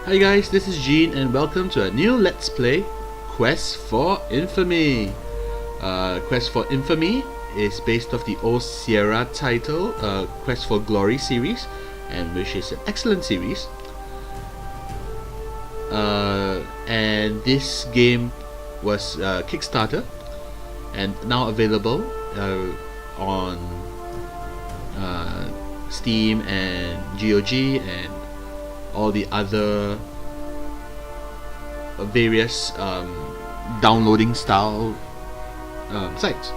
Hi guys, this is Gene and welcome to a new Let's Play Quest for Infamy. Quest for Infamy is based off the old Sierra title, Quest for Glory series, and which is an excellent series. And this game was Kickstarter and now available on Steam and GOG and all the other various downloading style sites.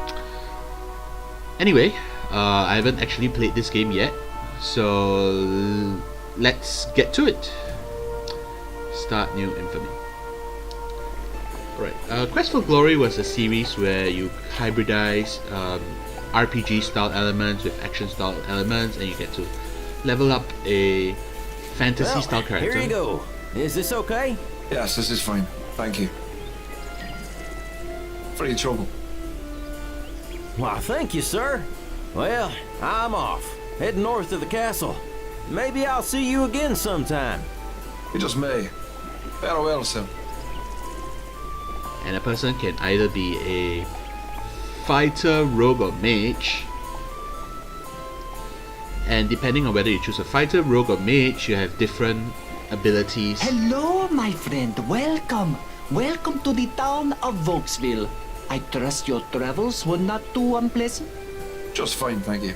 Anyway, I haven't actually played this game yet, so let's get to it. Start new Infamy. Alright, Quest for Glory was a series where you hybridize RPG style elements with action style elements, and you get to level up a fantasy style character. Here you go. Is this okay? Yes, this is fine. Thank you. For your trouble. Why, thank you, sir. Well, I'm off. Heading north of the castle. Maybe I'll see you again sometime. You just may. Farewell, sir. And a person can either be a fighter, rogue, or mage. And depending on whether you choose a fighter, rogue, or mage, you have different abilities. Hello, my friend. Welcome. Welcome to the town of Vokesville. I trust your travels were not too unpleasant. Just fine, thank you.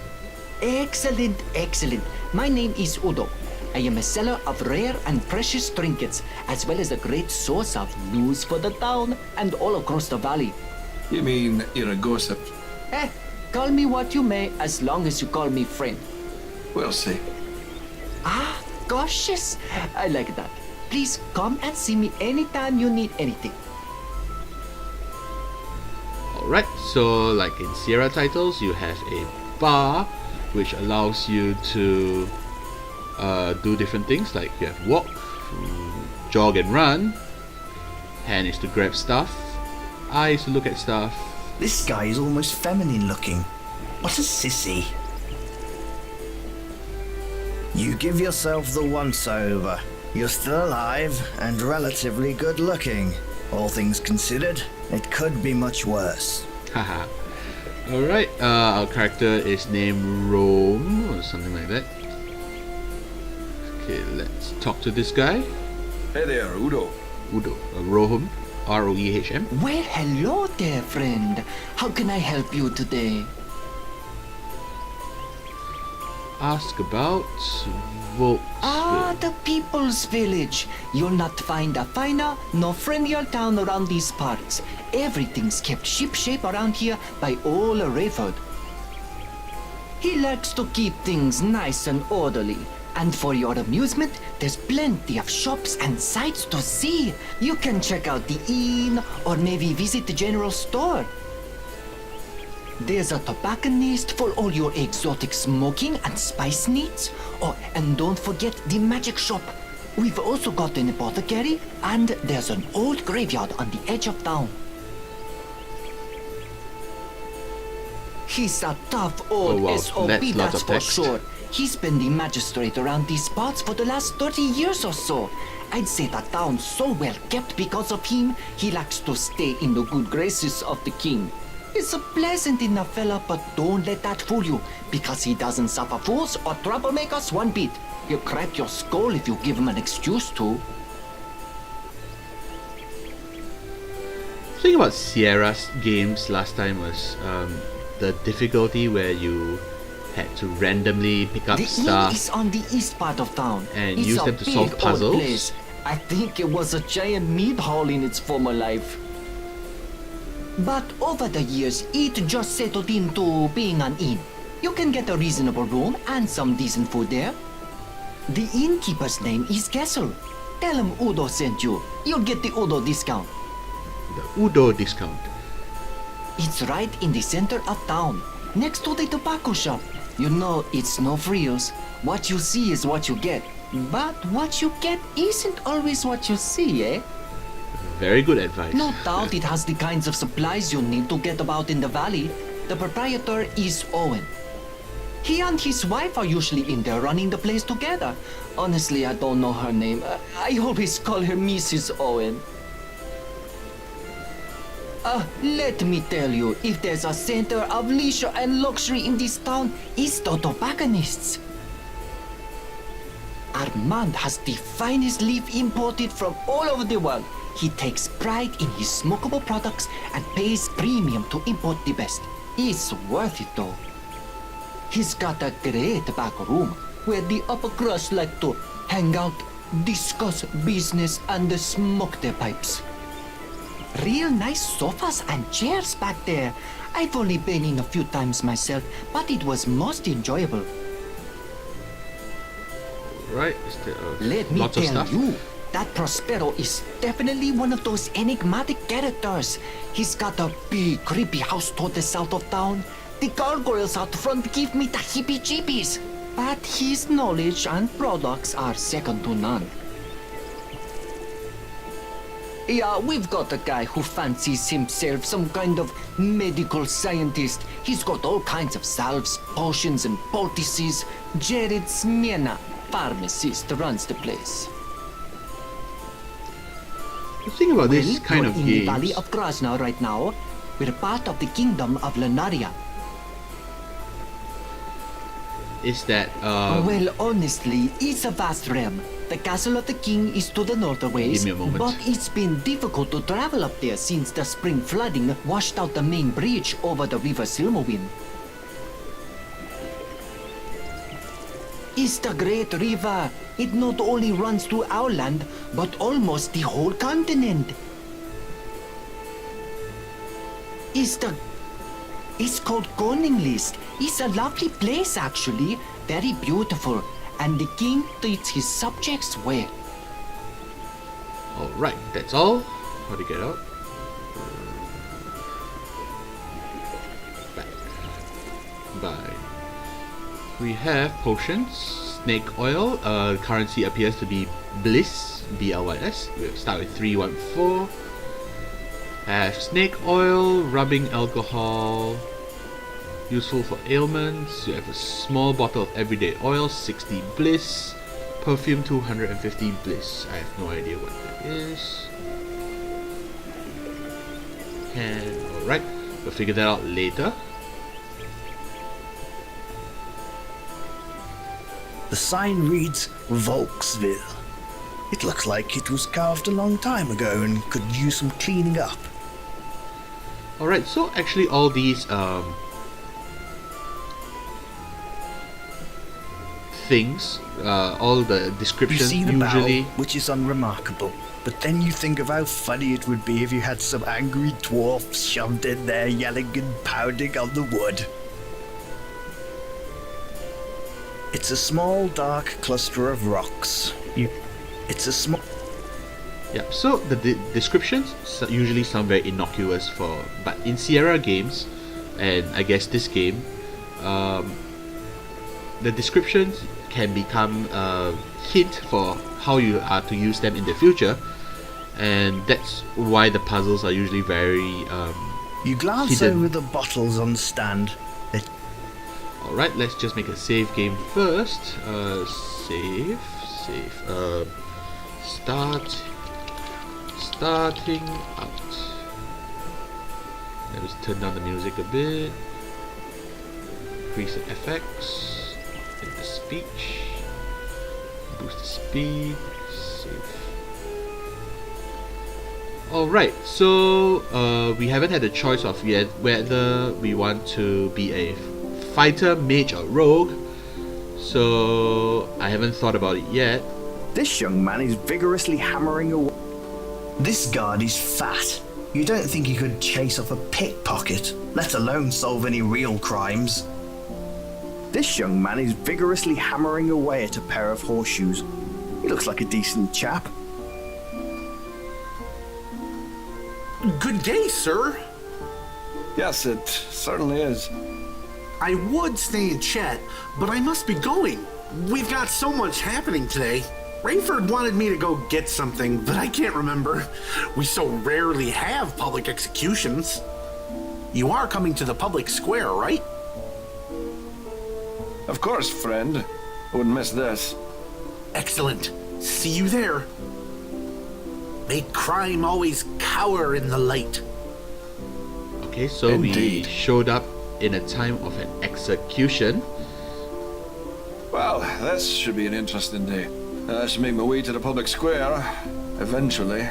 Excellent, excellent. My name is Udo. I am a seller of rare and precious trinkets, as well as a great source of news for the town and all across the valley. You mean you're a gossip? Call me what you may, as long as you call me friend. We'll see. Ah, cautious. I like that. Please come and see me anytime you need anything. Alright, so like in Sierra titles, you have a bar which allows you to do different things, like you have walk, jog and run. Hand is to grab stuff, eye is to look at stuff. This guy is almost feminine looking. What a sissy. You give yourself the once-over. You're still alive and relatively good looking. All things considered, it could be much worse. Haha. Alright, our character is named Rome, or something like that. Okay, let's talk to this guy. Hey there, Udo. Udo, Rohem, R-O-E-H-M. Well, hello there, friend. How can I help you today? Ask about Volksville. Ah, the People's Village. You'll not find a finer nor friendlier town around these parts. Everything's kept shipshape around here by old Rayford. He likes to keep things nice and orderly. And for your amusement, there's plenty of shops and sights to see. You can check out the inn or maybe visit the general store. There's a tobacconist for all your exotic smoking and spice needs. Oh, and don't forget the magic shop. We've also got an apothecary, and there's an old graveyard on the edge of town. He's a tough old wow, SOB, that's lots that's of for text. sure. He's been the magistrate around these parts for the last 30 years or so. I'd say the town's so well kept because of him, he likes to stay in the good graces of the king. He's a pleasant enough fella, but don't let that fool you, because he doesn't suffer fools or troublemakers one bit. He'll crack your skull if you give him an excuse to. The thing about Sierra's games last time was the difficulty where you had to randomly pick up The stuff. inn is on the east part of town. And It's use a them to solve big old puzzles. place. I think it was a giant meat hall in its former life. But over the years, it just settled into being an inn. You can get a reasonable room and some decent food there. The innkeeper's name is Kessel. Tell him Udo sent you. You'll get the Udo discount. The Udo discount. It's right in the center of town, next to the tobacco shop. You know, it's no frills. What you see is what you get. But what you get isn't always what you see, eh? Very good advice. No doubt it has the kinds of supplies you need to get about in the valley. The proprietor is Owen. He and his wife are usually in there running the place together. Honestly, I don't know her name. I always call her Mrs. Owen. Let me tell you, if there's a center of leisure and luxury in this town, it's the tobacconists. Armand has the finest leaf imported from all over the world. He takes pride in his smokable products and pays premium to import the best. It's worth it though. He's got a great back room where the upper crust like to hang out, discuss business and smoke their pipes. Real nice sofas and chairs back there. I've only been in a few times myself, but it was most enjoyable. Right, Let me lots of tell stuff. you, that Prospero is definitely one of those enigmatic characters. He's got a big, creepy house toward the south of town. The gargoyles out front give me the heebie-jeebies. But his knowledge and products are second to none. Yeah, we've got a guy who fancies himself some kind of medical scientist. He's got all kinds of salves, potions, and poultices. Jared Smyrna, pharmacist, runs the place. The thing about this kind we're of in the games, Valley of Krasna right now. We're part of the Kingdom of Lunaria. is that Well, honestly, it's a vast realm. The castle of the king is to the north a ways, Give me a moment. but it's been difficult to travel up there since the spring flooding washed out the main bridge over the river Silmowin. It's the great river. It not only runs through our land, but almost the whole continent. It's called Koninglyst. It's a lovely place, actually. Very beautiful. And the king treats his subjects well. alright, that's all. How to get out? Back. Bye. We have potions, snake oil. Currency appears to be bliss, B-L-Y-S. We'll start with 314. Have snake oil, rubbing alcohol, useful for ailments. You have a small bottle of everyday oil, 60 bliss. Perfume, 250 bliss. I have no idea what that is. And alright, we'll figure that out later. The sign reads Volksville. It looks like it was carved a long time ago and could use some cleaning up. Alright, so actually all these things, all the You descriptions see the usually bow, which is unremarkable, but then you think of how funny it would be if you had some angry dwarf shoved in there yelling and pounding on the wood. It's a small dark cluster of rocks. It's a small... Yeah, so the descriptions usually sound very innocuous but in Sierra games, and I guess this game, the descriptions can become a hint for how you are to use them in the future, and that's why the puzzles are usually very You glance hidden. over the bottles on the stand. Alright, let's just make a save game first. Save. Starting out. Let us turn down the music a bit. Increase the FX. Hit the speech. Boost the speed. Save. Alright, so we haven't had a choice of yet whether we want to be a fighter, mage, or rogue. So I haven't thought about it yet. This young man is vigorously hammering away. This guard is fat. You don't think he could chase off a pickpocket, let alone solve any real crimes. This young man is vigorously hammering away at a pair of horseshoes. He looks like a decent chap. Good day, sir. Yes, it certainly is. I would stay and chat, but I must be going. We've got so much happening today. Rayford wanted me to go get something, but I can't remember. We so rarely have public executions. You are coming to the public square, right? Of course, friend. Wouldn't miss this. Excellent. See you there. May crime always cower in the light. Okay, so Indeed. we showed up in a time of an execution. Well, this should be an interesting day. I should make my way to the public square. Eventually.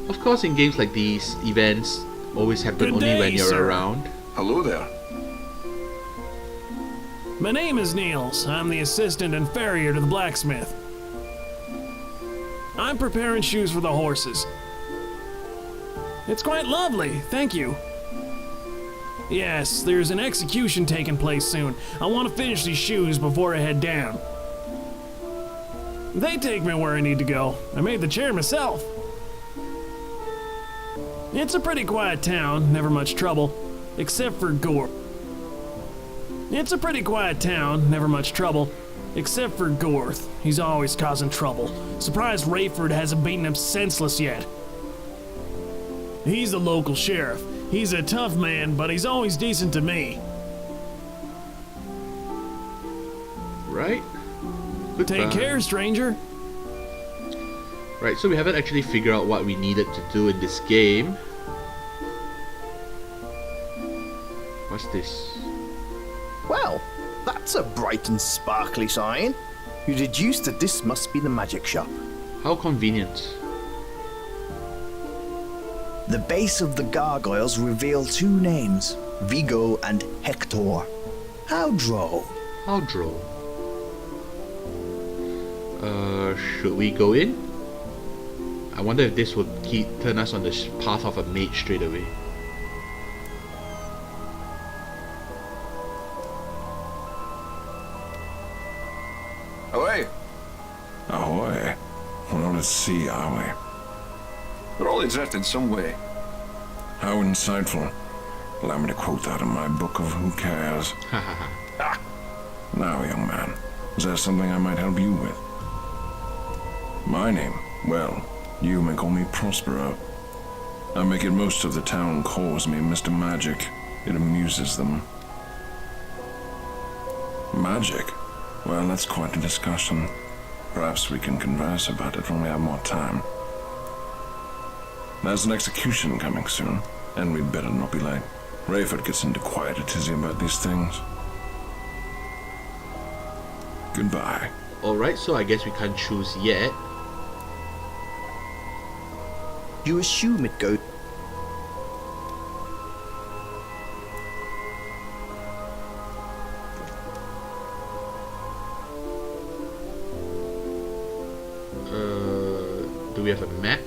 Of course, in games like these, events always happen Good only day, when you're sir. around. Hello there. My name is Niels. I'm the assistant and farrier to the blacksmith. I'm preparing shoes for the horses. It's quite lovely, thank you. Yes, there's an execution taking place soon. I want to finish these shoes before I head down. They take me where I need to go. I made the chair myself. It's a pretty quiet town, never much trouble, except for Gore. It's a pretty quiet town, never much trouble, except for Gorth. He's always causing trouble. Surprised Rayford hasn't beaten him senseless yet. He's the local sheriff. He's a tough man, but he's always decent to me. Right? Goodbye. Take care, stranger. Right, so we haven't actually figured out what we needed to do in this game. What's this? Well, that's a bright and sparkly sign. You deduce that this must be the magic shop. How convenient. The base of the gargoyles reveal two names, Vigo and Hector. How droll. How droll. Should we go in? I wonder if this would turn us on the path of a mage straight away. Away. Ahoy. Well, let's see, are we? We're all adrift some way. How insightful. Allow me to quote that in my book of Who Cares. Now, young man, is there something I might help you with? My name? Well, you may call me Prospero. I make it most of the town calls me Mr. Magic. It amuses them. Magic? Well, that's quite a discussion. Perhaps we can converse about it when we have more time. There's an execution coming soon, and we'd better not be late. Rayford gets into quite a tizzy about these things. Goodbye. Alright, so I guess we can't choose yet. You assume it goes. Do we have a map?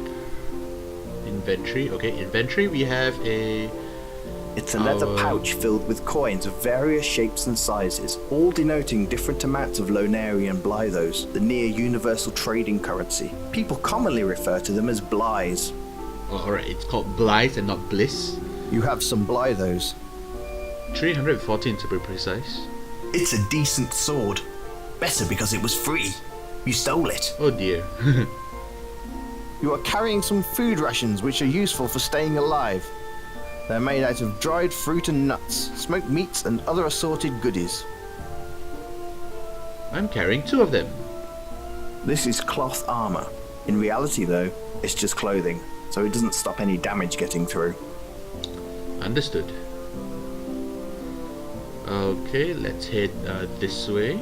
Inventory. Okay, inventory. We have a... It's a leather pouch filled with coins of various shapes and sizes, all denoting different amounts of Lonarian Blythos, the near universal trading currency. People commonly refer to them as Blyes. Oh, alright, it's called Blythe and not Bliss. You have some Blythos. 314 to be precise. It's a decent sword. Better because it was free. You stole it. Oh dear. You are carrying some food rations which are useful for staying alive. They're made out of dried fruit and nuts, smoked meats and other assorted goodies. I'm carrying 2 of them. This is cloth armor. In reality though, it's just clothing, so it doesn't stop any damage getting through. Understood. Okay, let's head this way.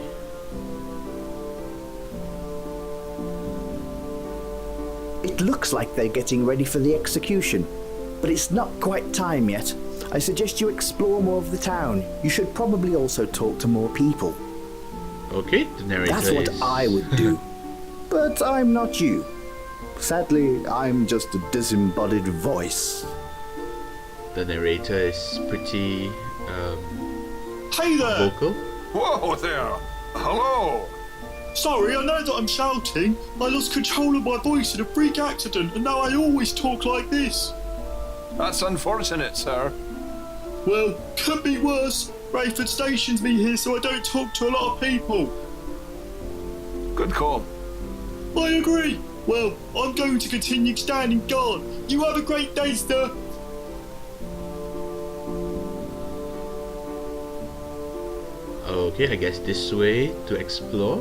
It looks like they're getting ready for the execution, but it's not quite time yet. I suggest you explore more of the town. You should probably also talk to more people. Okay, the narrator That's what is... I would do. But I'm not you. Sadly, I'm just a disembodied voice. The narrator is pretty Hey there! vocal. Whoa there. Hello. Sorry, I know that I'm shouting. I lost control of my voice in a freak accident, and now I always talk like this. That's unfortunate, sir. Well, could be worse. Rayford stations me here so I don't talk to a lot of people. Good call. I agree. Well, I'm going to continue standing guard. You have a great day, sir. Okay, I guess this way to explore.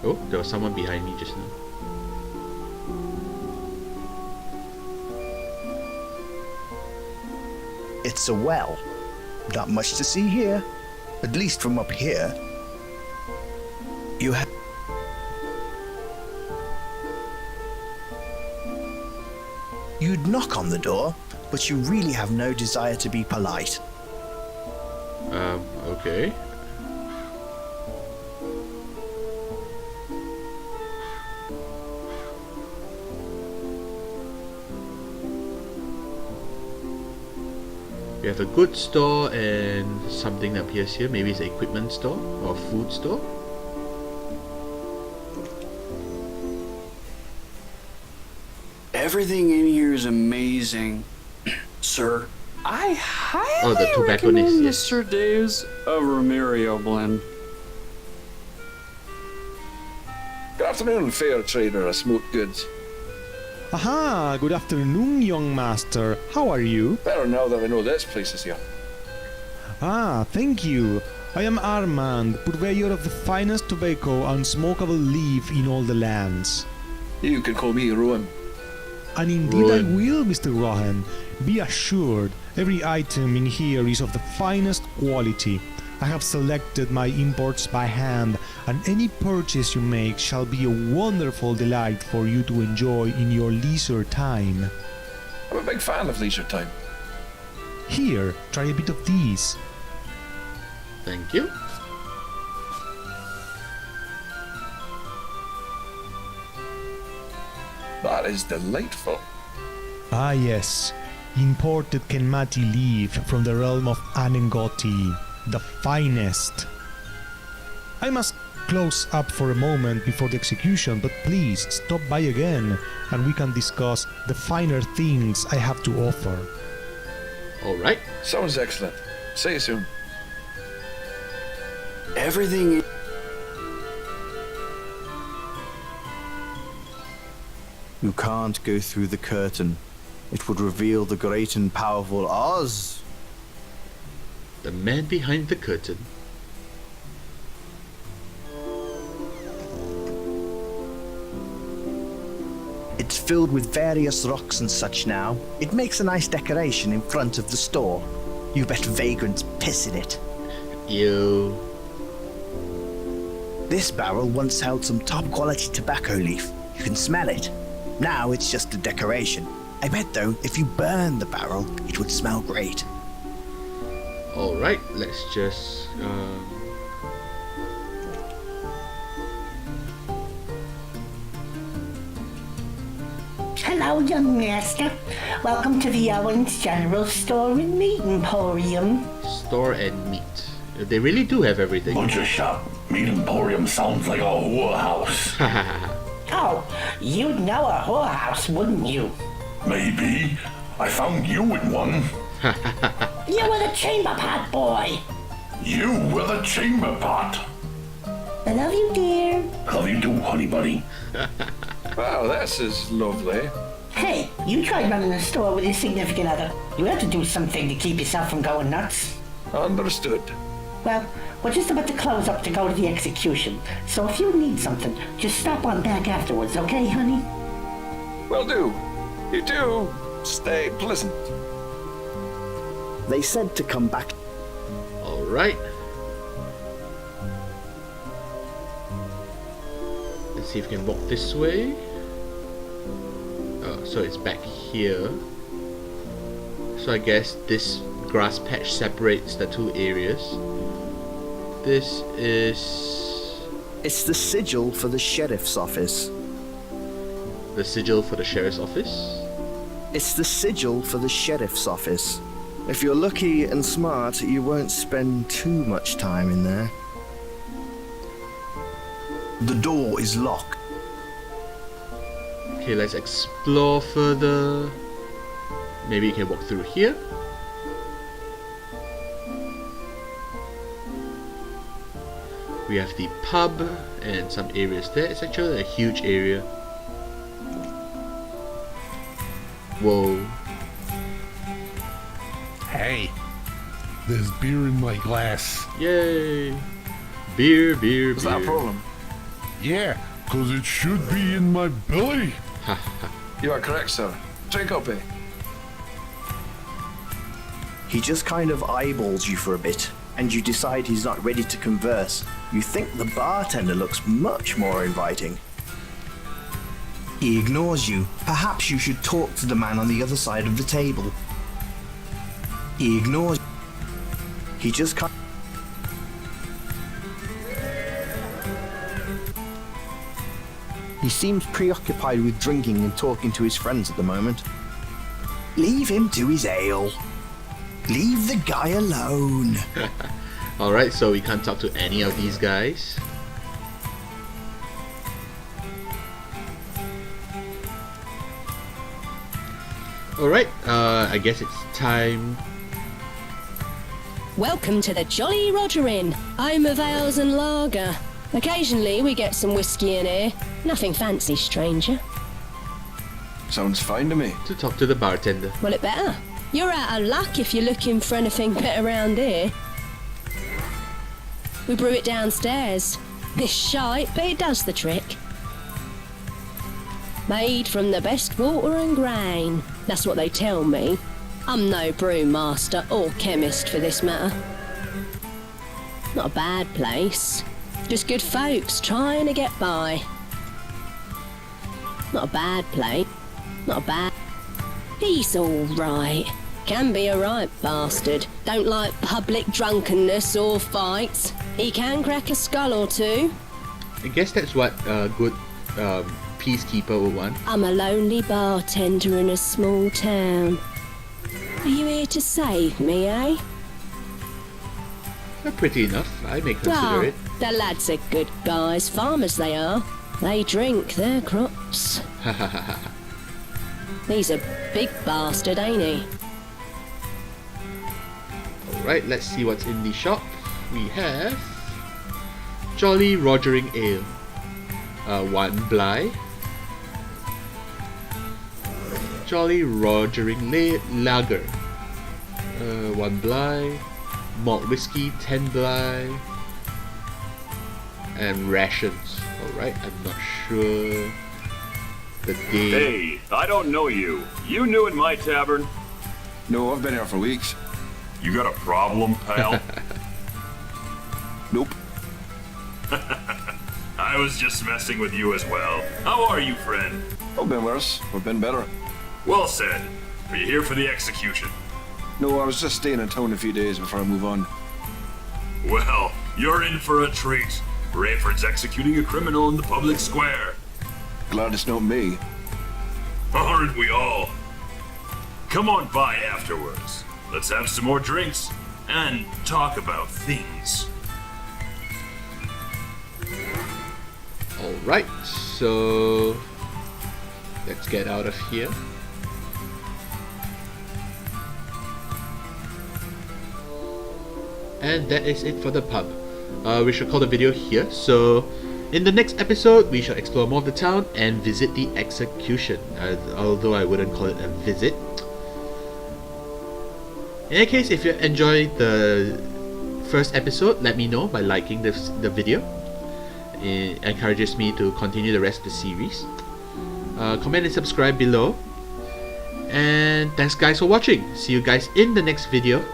Oh, there was someone behind me just now. It's a well. Not much to see here, at least from up here. You have. You'd knock on the door, but you really have no desire to be polite. Okay. We have a goods store and something that appears here. Maybe it's an equipment store or a food store. Everything in here is amazing, sir. I highly the tobacconist, recommend the yes. Sir Dave's of Romerio blend. Good afternoon, fair trader of smoked goods. Aha, good afternoon, young master. How are you? Better now that we know this place is here. Ah, thank you. I am Armand, purveyor of the finest tobacco and smokable leaf in all the lands. You can call me Rowan. And indeed I Rowan. will, Mr. Rohan. Be assured, every item in here is of the finest quality. I have selected my imports by hand, and any purchase you make shall be a wonderful delight for you to enjoy in your leisure time. I'm a big fan of leisure time. Here, try a bit of these. Thank you. That is delightful. Ah yes, imported Kenmati leaf from the realm of Anengoti, the finest. I must close up for a moment before the execution, but please stop by again and we can discuss the finer things I have to offer. Alright. Sounds excellent. See you soon. Everything. You can't go through the curtain. It would reveal the great and powerful Oz. The man behind the curtain. It's filled with various rocks and such now. It makes a nice decoration in front of the store. You bet vagrants piss in it. Ew. This barrel once held some top quality tobacco leaf. You can smell it. Now it's just a decoration. I bet though, if you burn the barrel, it would smell great. Alright, let's just Hello, young master. Welcome to the Owens General Store and Meat Emporium. store and meat. They really do have everything. Butcher shop. Meat Emporium sounds like a whorehouse. Oh, you'd know a whorehouse, wouldn't you? Maybe. I found you in one. You were the chamber pot boy. You were the chamber pot. I love you, dear. Love you too, honey buddy. Wow, this is lovely. Hey, you tried running a store with your significant other. You have to do something to keep yourself from going nuts. Understood. Well, we're just about to close up to go to the execution. So if you need something, just stop on back afterwards, okay, honey? Will do. You too. Stay pleasant. They said to come back. Alright. Let's see if we can walk this way. Oh, so it's back here. So I guess this grass patch separates the two areas. This is It's the sigil for the sheriff's office. the sigil for the sheriff's office. It's the sigil for the sheriff's office. If you're lucky and smart, you won't spend too much time in there. The door is locked. Okay, let's explore further. Maybe you can walk through here. We have the pub and some areas there. It's actually a huge area. Whoa. Hey, there's beer in my glass. Yay! Beer, beer, Is beer. that a problem? Yeah, 'cause it should be in my belly. You are correct, sir. Drink up, eh? He just kind of eyeballs you for a bit, and you decide he's not ready to converse. You think the bartender looks much more inviting. He ignores you. Perhaps you should talk to the man on the other side of the table. He ignores you. He just kind He seems preoccupied with drinking and talking to his friends at the moment. Leave him to his ale. Leave the guy alone. Alright, so we can't talk to any of these guys. Alright, I guess it's time. Welcome to the Jolly Roger Inn, home of ales and lager. Occasionally we get some whiskey in here. Nothing fancy, stranger. Sounds fine to me. To talk to the bartender. Well, it better. You're out of luck if you're looking for anything better around here. We brew it downstairs. It's shite, but it does the trick. Made from the best water and grain. That's what they tell me. I'm no brewmaster or chemist for this matter. Not a bad place. Just good folks trying to get by. Not a bad place. Not a bad... He's alright. Can be a right bastard. Don't like public drunkenness or fights. He can crack a skull or two. I guess that's what a good peacekeeper would want. I'm a lonely bartender in a small town. Are you here to save me, eh? Pretty enough, I may consider it. The lads are good guys, farmers they are. They drink their crops. He's a big bastard, ain't he? Alright, let's see what's in the shop. We have Jolly Rogering Ale, 1 Bly, Jolly Rogering Lager, 1 Bly, Malt Whiskey, 10 Bly, and rations. Alright, I'm not sure the day. Hey, I don't know you. You new in my tavern? No, I've been here for weeks. You got a problem, pal? Nope. I was just messing with you as well. How are you, friend? I've been worse. We've been better. Well said. Are you here for the execution? No, I was just staying in town a few days before I move on. Well, you're in for a treat. Rayford's executing a criminal in the public square. Glad it's not me. Aren't we all? Come on by afterwards. Let's have some more drinks and talk about things. Alright, so let's get out of here. And that is it for the pub. We should call the video here. So in the next episode we shall explore more of the town and visit the execution, although I wouldn't call it a visit. In any case, if you enjoyed the first episode, let me know by liking the video. It encourages me to continue the rest of the series. Comment and subscribe below. And thanks guys for watching. See you guys in the next video.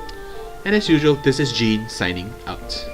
And as usual, this is Gene signing out.